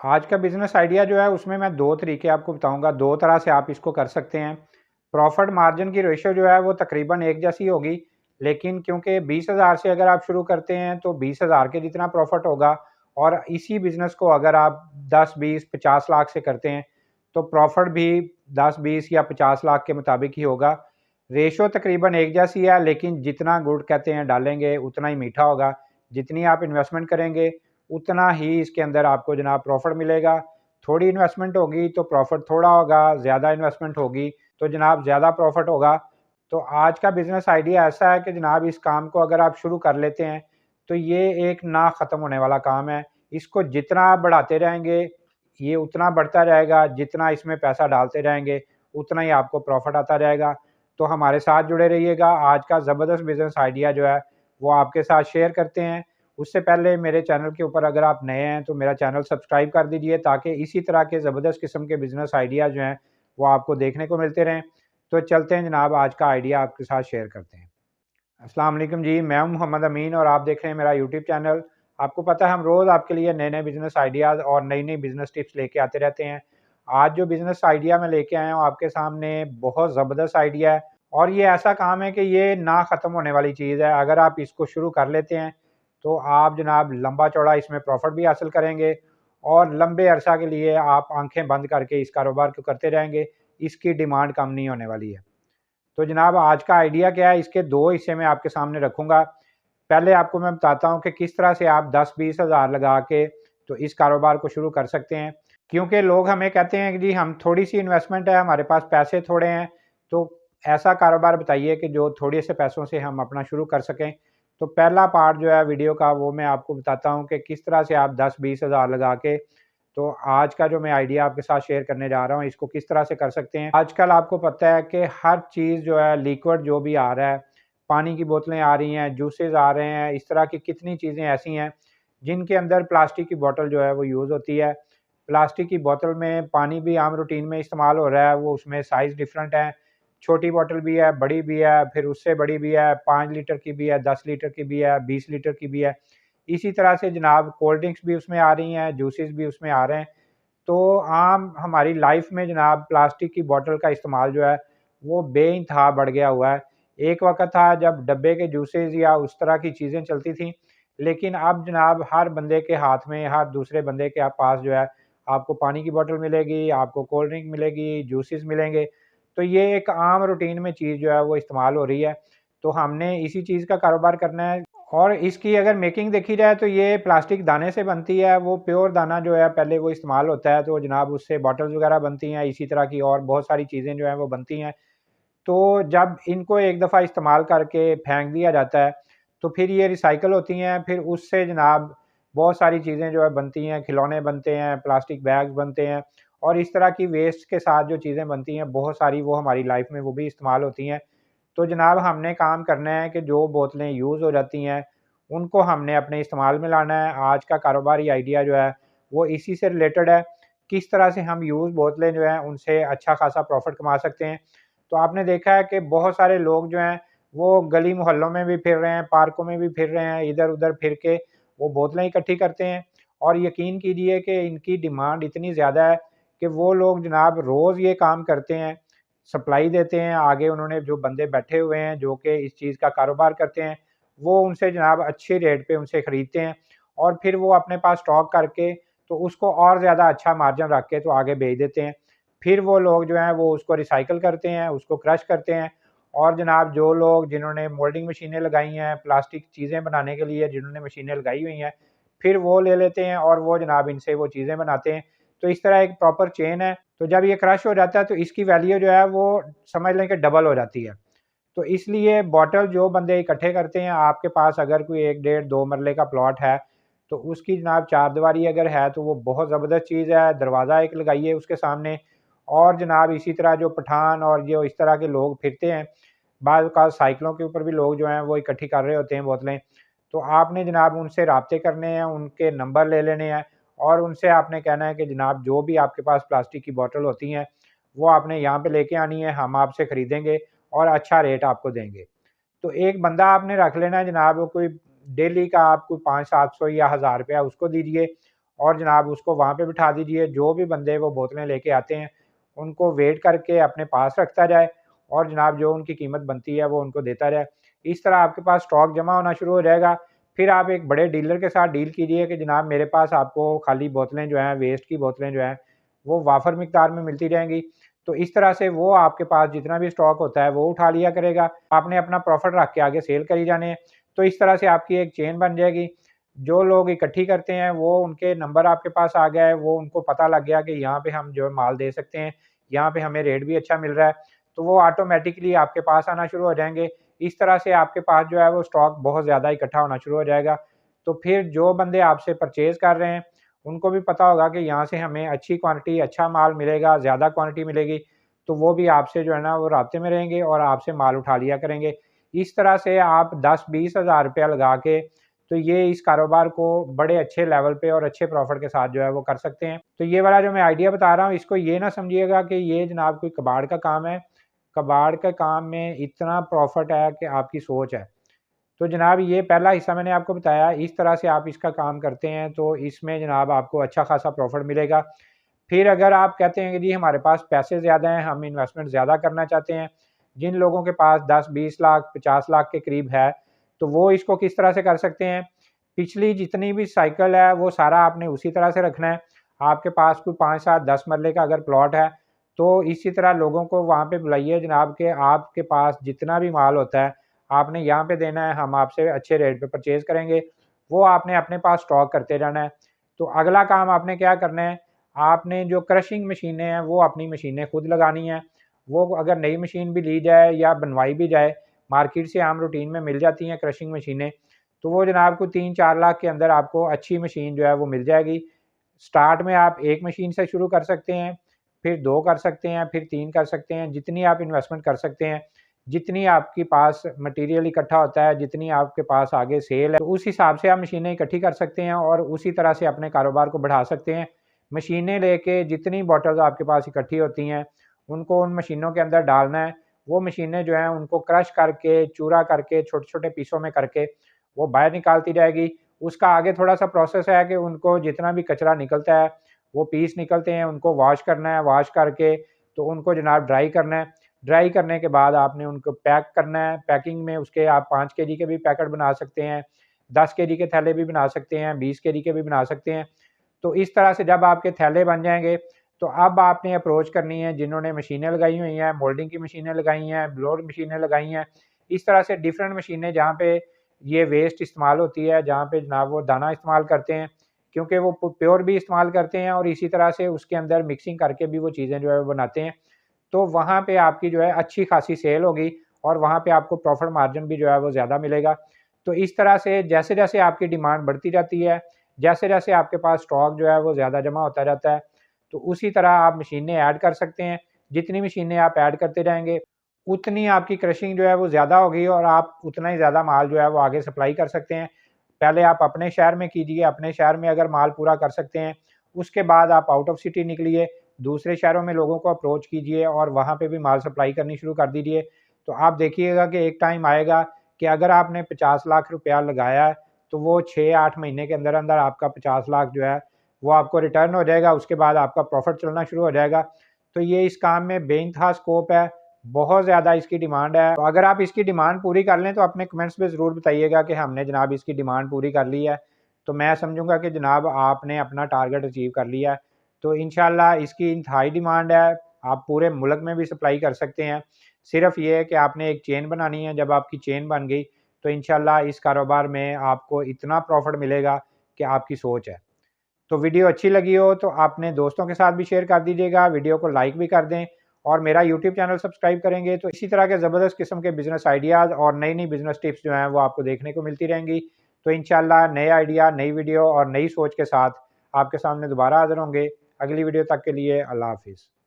आज का business idea जो है उसमें मैं 2 तरीके आपको बताऊँगा, 2 तरह से आप इसको कर सकते हैं। प्रॉफ़िट मार्जिन की रेशियो जो है वो तकरीबन एक जैसी होगी, लेकिन क्योंकि 20,000 से अगर आप शुरू करते हैं तो 20,000 के जितना प्रॉफ़िट होगा और इसी बिज़नेस को अगर आप 10, 20, 50 लाख से करते हैं, तो प्रॉफ़िट भी 10, 20 या 50 लाख के मुताबिक ही होगा। रेशियो तकरीबन एक जैसी है, लेकिन जितना गुड़ कहते हैं डालेंगे उतना ही मीठा होगा। जितनी आप इन्वेस्टमेंट करेंगे उतना ही इसके अंदर आपको जनाब प्रॉफ़िट मिलेगा। थोड़ी इन्वेस्टमेंट होगी तो प्रॉफ़िट थोड़ा होगा, ज़्यादा इन्वेस्टमेंट होगी तो जनाब ज़्यादा प्रॉफ़िट होगा। तो आज का बिज़नेस आइडिया ऐसा है कि जनाब इस काम को अगर आप शुरू कर लेते हैं, तो ये एक ना ख़त्म होने वाला काम है। इसको जितना आप बढ़ाते रहेंगे, ये उतना बढ़ता रहेगा, जितना इसमें पैसा डालते रहेंगे, उतना ही आपको प्रॉफ़िट आता रहेगा। तो हमारे साथ जुड़े रहिएगा, आज का ज़बरदस्त बिज़नेस आइडिया जो है, वो आपके साथ शेयर करते हैं। उससे पहले मेरे चैनल के ऊपर अगर आप नए हैं तो मेरा चैनल सब्सक्राइब कर दीजिए ताकि इसी तरह के ज़बरदस्त किस्म के बिज़नेस आइडिया जो हैं वो आपको देखने को मिलते रहें। तो चलते हैं जनाब, आज का आइडिया आपके साथ शेयर करते हैं। अस्सलाम वालेकुम जी, मैं हूं मोहम्मद अमीन और आप देख रहे हैं मेरा यूट्यूब चैनल। आपको पता है हम रोज़ आपके लिए नए-नए बिज़नेस आइडियाज़ और नई-नई बिज़नेस टिप्स लेके आते रहते हैं। आज जो बिज़नेस आइडिया मैं लेके आया हूँ आपके सामने बहुत ज़बरदस्त आइडिया है और ये ऐसा काम है कि ये ना ख़त्म होने वाली चीज़ है। अगर आप इसको शुरू कर लेते हैं, तो आप जनाब लंबा-चौड़ा इसमें प्रॉफ़िट भी हासिल करेंगे और लंबे अरसा के लिए आप आँखें बंद करके इस कारोबार को करते रहेंगे। इसकी डिमांड कम नहीं होने वाली है। तो जनाब आज का आइडिया क्या है, इसके 2 हिस्से मैं आपके सामने रखूँगा। पहले आपको मैं बताता हूँ कि किस तरह से आप 10-20 हज़ार लगा के तो इस कारोबार को शुरू कर सकते हैं। क्योंकि लोग हमें कहते हैं कि जी हम थोड़ी-सी इन्वेस्टमेंट है, हमारे पास पैसे थोड़े हैं, तो ऐसा कारोबार बताइए कि जो थोड़े से पैसों से हम अपना शुरू कर सकें। तो पहला पार्ट जो है वीडियो का वो मैं आपको बताता हूँ कि किस तरह से आप 10-20 हज़ार लगा के तो आज का जो मैं आइडिया आपके साथ शेयर करने जा रहा हूँ, इसको किस तरह से कर सकते हैं। आजकल आपको पता है कि हर चीज़ जो है लिक्विड जो भी आ रहा है, पानी की बोतलें आ रही हैं, जूसेज़ आ रहे हैं, इस तरह की कितनी चीज़ें ऐसी हैं, जिनके अंदर प्लास्टिक की बोतल जो है वो यूज़ होती है। प्लास्टिक की बोतल में पानी भी आम रूटीन में इस्तेमाल हो रहा है, वो उसमें साइज़ डिफरेंट है। छोटी बोतल भी है, बड़ी भी है, फिर उससे बड़ी भी है, 5 लीटर की भी है, 10 लीटर की भी है, 20 लीटर की भी है। इसी तरह से जनाब कोल्ड ड्रिंक्स भी उसमें आ रही हैं, जूसेस भी उसमें आ रहे हैं। तो आम हमारी लाइफ में जनाब प्लास्टिक की बॉटल का इस्तेमाल जो है वो बेइंतहा बढ़ गया हुआ है। एक वक़्त था जब डब्बे के जूसेस या उस तरह की चीज़ें चलती थीं, लेकिन अब जनाब हर बंदे के हाथ में, हर दूसरे बंदे के पास जो है आपको पानी की बॉटल मिलेगी, आपको कोल्ड ड्रिंक मिलेगी, जूसेस मिलेंगे। तो ये एक आम रूटीन में चीज़ जो है वो इस्तेमाल हो रही है। तो हमने इसी चीज़ का कारोबार करना है और इसकी अगर मेकिंग देखी जाए तो ये प्लास्टिक दाने से बनती है, वो प्योर दाना जो है पहले वो इस्तेमाल होता है, तो जनाब उससे बॉटल्स वगैरह बनती हैं, इसी तरह की और बहुत सारी चीज़ें जो हैं वो बनती हैं। तो जब इनको एक दफ़ा इस्तेमाल करके फेंक दिया जाता है, तो फिर ये रिसाइकिल होती हैं, फिर उससे जनाब बहुत सारी चीज़ें जो है बनती हैं, खिलौने बनते हैं, प्लास्टिक बैग्स बनते हैं और इस तरह की वेस्ट के साथ जो चीज़ें बनती हैं, बहुत सारी वो हमारी लाइफ में वो भी इस्तेमाल होती हैं। तो जनाब हमने काम करना है कि जो बोतलें यूज़ हो जाती हैं, उनको हमने अपने इस्तेमाल में लाना है। आज का कारोबारी आइडिया जो है, वो इसी से रिलेटेड है। किस तरह से हम यूज़ बोतलें जो हैं, उनसे अच्छा खासा प्रॉफ़िट कमा सकते हैं। तो आपने देखा है कि बहुत सारे लोग जो हैं, वो गली मोहल्लों में भी फिर रहे हैं, पार्कों में भी फिर रहे हैं, इधर-उधर फिर के वो बोतलें इकट्ठी करते हैं और यकीन कीजिए कि इनकी डिमांड इतनी ज़्यादा है कि वो लोग जनाब रोज़ ये काम करते हैं, सप्लाई देते हैं। आगे उन्होंने जो बंदे बैठे हुए हैं, जो कि इस चीज़ का कारोबार करते हैं, वो उनसे जनाब अच्छे रेट पे उनसे खरीदते हैं और फिर वो अपने पास स्टॉक करके तो उसको और ज़्यादा अच्छा मार्जिन रख के तो आगे बेच देते हैं। फिर वो लोग जो हैं वो उसको रिसाइकिल करते हैं, उसको क्रश करते हैं और जनाब जो लोग जिन्होंने मोल्डिंग मशीनें लगाई हैं, प्लास्टिक चीज़ें बनाने के लिए जिन्होंने मशीनें लगाई हुई हैं, फिर वो ले लेते हैं और वो जनाब इनसे वो चीज़ें बनाते हैं। तो इस तरह एक प्रॉपर चेन है। तो जब ये क्रश हो जाता है तो इसकी वैल्यू जो है वो समझ लें कि डबल हो जाती है। तो इसलिए बॉटल जो बंदे इकट्ठे करते हैं, आपके पास अगर कोई 1 डेढ़ 2 मरले का प्लॉट है, तो उसकी जनाब चारदीवारी अगर है तो वो बहुत ज़बरदस्त चीज़ है। दरवाज़ा एक लगाइए उसके सामने और जनाब इसी तरह जो पठान और जो इस तरह के लोग फिरते हैं, बाज़ औक़ात साइकिलों के ऊपर भी लोग जो हैं वो इकट्ठी कर रहे होते हैं बोतलें। तो आपने जनाब उनसे राब्ते करने हैं, उनके नंबर ले लेने हैं और उनसे आपने कहना है कि जनाब जो भी आपके पास प्लास्टिक की बॉटल होती हैं, वो आपने यहाँ पे लेके आनी है, हम आपसे खरीदेंगे और अच्छा रेट आपको देंगे। तो एक बंदा आपने रख लेना है जनाब, कोई डेली का आप कोई 500-700 या 1000 रुपया उसको दीजिए और जनाब उसको वहाँ पे बिठा दीजिए। जो भी बंदे वो बोतलें लेके आते हैं उनको वेट करके अपने पास रखता जाए और जनाब जो उनकी कीमत बनती है वो उनको देता जाए। इस तरह आपके पास स्टॉक जमा होना शुरू हो जाएगा। फिर आप एक बड़े डीलर के साथ डील कीजिए कि जनाब मेरे पास आपको खाली बोतलें जो हैं, वेस्ट की बोतलें जो हैं वो वाफर मिकदार में मिलती जाएंगी। तो इस तरह से वो आपके पास जितना भी स्टॉक होता है वो उठा लिया करेगा। आपने अपना प्रॉफिट रख के आगे सेल करी जाने हैं। तो इस तरह से आपकी एक चेन बन जाएगी। जो लोग इकट्ठी करते हैं वो उनके नंबर आपके पास आ गया है, वो उनको पता लग गया कि यहाँ पे हम जो माल दे सकते हैं, यहाँ पे हमें रेट भी अच्छा मिल रहा है, तो वो ऑटोमेटिकली आपके पास आना शुरू हो जाएंगे। इस तरह से आपके पास जो है वो स्टॉक बहुत ज़्यादा इकट्ठा होना शुरू हो जाएगा। तो फिर जो बंदे आपसे परचेज़ कर रहे हैं उनको भी पता होगा कि यहाँ से हमें अच्छी क्वांटिटी, अच्छा माल मिलेगा, ज़्यादा क्वांटिटी मिलेगी, तो वो भी आपसे जो है ना वो राब्ते में रहेंगे और आपसे माल उठा लिया करेंगे। इस तरह से आप 10-20 हज़ार रुपया लगा के तो ये इस कारोबार को बड़े अच्छे लेवल पे और अच्छे प्रॉफिट के साथ जो है वो कर सकते हैं। तो ये वाला जो मैं आइडिया बता रहा हूँ इसको ये ना समझिएगा कि ये जनाब कोई कबाड़ का काम है। कबाड़ के काम में इतना प्रॉफिट है कि आपकी सोच है। तो जनाब ये पहला हिस्सा मैंने आपको बताया, इस तरह से आप इसका काम करते हैं तो इसमें जनाब आपको अच्छा खासा प्रॉफिट मिलेगा। फिर अगर आप कहते हैं कि जी हमारे पास पैसे ज़्यादा हैं, हम इन्वेस्टमेंट ज़्यादा करना चाहते हैं, जिन लोगों के पास 10-20 लाख 50 लाख के करीब है, तो वो इसको किस तरह से कर सकते हैं। पिछली जितनी भी साइकिल है वो सारा आपने उसी तरह से रखना है। आपके पास कोई 5-7-10 मरले का अगर प्लॉट है तो इसी तरह लोगों को वहाँ पे बुलाइए जनाब के आपके पास जितना भी माल होता है आपने यहाँ पे देना है, हम आपसे अच्छे रेट पे परचेज़ करेंगे। वो आपने अपने पास स्टॉक करते जाना है। तो अगला काम आपने क्या करना है, आपने जो क्रशिंग मशीनें हैं वो अपनी मशीनें खुद लगानी हैं। वो अगर नई मशीन भी ली जाए या बनवाई भी जाए, मार्केट से आम रूटीन में मिल जाती हैं क्रशिंग मशीनें, तो वो जनाब को 3-4 लाख के अंदर आपको अच्छी मशीन जो है वो मिल जाएगी। स्टार्ट में आप 1 मशीन से शुरू कर सकते हैं, फिर 2 कर सकते हैं, फिर 3 कर सकते हैं, जितनी आप इन्वेस्टमेंट कर सकते हैं। जितनी आपके पास मटेरियल इकट्ठा होता है, जितनी आपके पास आगे सेल है, तो उस हिसाब से आप मशीनें इकट्ठी कर सकते हैं और उसी तरह से अपने कारोबार को बढ़ा सकते हैं। मशीनें लेके जितनी बॉटल्स आपके पास इकट्ठी होती हैं, उनको उन मशीनों के अंदर डालना है। वो मशीनें जो हैं उनको क्रश करके, चूरा करके, छोटे-छोटे पीसों में करके वो बाहर निकालती जाएगी। उसका आगे थोड़ा-सा प्रोसेस है कि उनको जितना भी कचरा निकलता है, वो पीस निकलते हैं, उनको वॉश करना है, वॉश करके तो उनको जनाब ड्राई करना है। ड्राई करने के बाद आपने उनको पैक करना है। पैकिंग में उसके आप 5 केजी के भी पैकेट बना सकते हैं, 10 केजी के थैले भी बना सकते हैं, 20 केजी के भी बना सकते हैं। तो इस तरह से जब आपके थैले बन जाएँगे, तो अब आपने अप्रोच करनी है जिन्होंने मशीनें लगाई हुई हैं, मोल्डिंग की मशीनें लगाई हैं, ब्लोअर मशीनें लगाई हैं। इस तरह से डिफरेंट मशीनें जहाँ पे ये वेस्ट इस्तेमाल होती है, जहाँ पे जनाब वो दाना इस्तेमाल करते हैं, क्योंकि वो प्योर भी इस्तेमाल करते हैं और इसी तरह से उसके अंदर मिक्सिंग करके भी वो चीज़ें जो है वो बनाते हैं। तो वहाँ पे आपकी जो है अच्छी खासी सेल होगी और वहाँ पे आपको प्रॉफिट मार्जिन भी जो है वो ज़्यादा मिलेगा। तो इस तरह से जैसे-जैसे आपकी डिमांड बढ़ती जाती है, जैसे-जैसे आपके पास स्टॉक जो है वो ज़्यादा जमा होता जाता है, तो उसी तरह आप मशीनें ऐड कर सकते हैं। जितनी मशीनें आप ऐड करते जाएँगे, उतनी आपकी क्रशिंग जो है वो ज़्यादा होगी और आप उतना ही ज़्यादा माल जो है वो आगे सप्लाई कर सकते हैं। पहले आप अपने शहर में कीजिए, अपने शहर में अगर माल पूरा कर सकते हैं, उसके बाद आप आउट ऑफ सिटी निकलिए, दूसरे शहरों में लोगों को अप्रोच कीजिए और वहाँ पे भी माल सप्लाई करनी शुरू कर दीजिए। तो आप देखिएगा कि एक टाइम आएगा कि अगर आपने 50 लाख रुपया लगाया है, तो वो 6-8 महीने के अंदर-अंदर आपका 50 लाख जो है, वो आपको रिटर्न हो जाएगा, उसके बाद आपका प्रॉफ़िट चलना शुरू हो जाएगा। तो ये इस काम में बेइंतहा स्कोप है, बहुत ज़्यादा इसकी डिमांड है। तो अगर आप इसकी डिमांड पूरी कर लें, तो अपने कमेंट्स में ज़रूर बताइएगा कि हमने जनाब इसकी डिमांड पूरी कर ली है। तो मैं समझूँगा कि जनाब आपने अपना टारगेट अचीव कर लिया है। तो इंशाल्लाह इसकी इंतहाई डिमांड है, आप पूरे मुल्क में भी सप्लाई कर सकते हैं। सिर्फ़ ये है कि आपने एक चेन बनानी है, जब आपकी चेन बन गई, तो इंशाल्लाह इस कारोबार में आपको इतना प्रॉफ़िट मिलेगा कि आपकी सोच है। तो वीडियो अच्छी लगी हो तो अपने दोस्तों के साथ भी शेयर कर दीजिएगा, वीडियो को लाइक भी कर दें और मेरा यूट्यूब चैनल सब्सक्राइब करेंगे तो इसी तरह के ज़बरदस्त किस्म के बिज़नेस आइडियाज़ और नई-नई बिज़नेस टिप्स जो हैं वो आपको देखने को मिलती रहेंगी। तो इंशाल्लाह नए आइडिया, नई वीडियो और नई सोच के साथ आपके सामने दोबारा हाज़िर होंगे। अगली वीडियो तक के लिए अल्लाह हाफ़िज़।